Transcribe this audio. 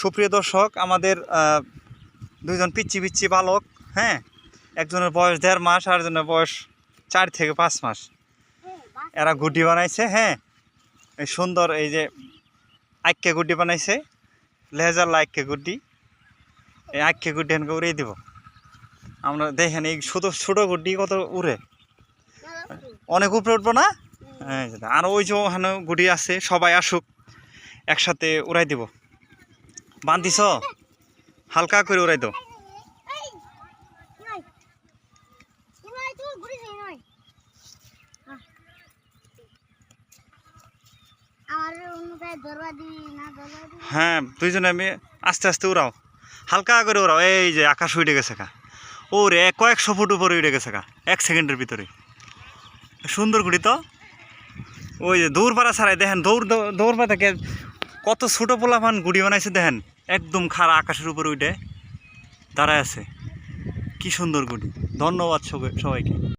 সুপ্রিয় দর্শক, আমাদের দুইজন পিচ্ছি পিচ্ছি বালক, হ্যাঁ, একজনের বয়স 1.5 মাস আর একজনের বয়স 4 থেকে 5 মাস। এরা গুড্ডি বানাইছে, হ্যাঁ, এই সুন্দর এই যে আইক্যে গুড্ডি বানাইছে, লেজার লাইক্যে গুড্ডি। এই আইক্যে গুড্ডি এখানকে উড়িয়ে দিব আমরা। দেখেন এই ছোটো গুড্ডি কত উড়ে, অনেক উপরে উঠবো না? হ্যাঁ, আর ওই যে ওখানে গুড্ডি আছে, সবাই আসুক একসাথে উড়াই দিব। বান্ধিস, হালকা করে উড়াই দাও। হ্যাঁ, দুইজনে আমি আস্তে আস্তে উড়াও, হালকা করে উড়াও। এই যে আকাশ উঠে গেছে কা, ওরে কয়েকশো ফুট উপরে উঠে গেছে কা 1 সেকেন্ডের ভিতরে। সুন্দর গুড়ি তো। ওই যে দৌড়পাড়া ছাড়াই দেখেন, দৌড়পা থেকে কত ছোটো পোলাপান গুড়ি বানাইছে দেখেন, একদম খাড়া আকাশের উপরে উঠে দাঁড়ায় আছে। কি সুন্দর গুড়ি। ধন্যবাদ সবাইকে।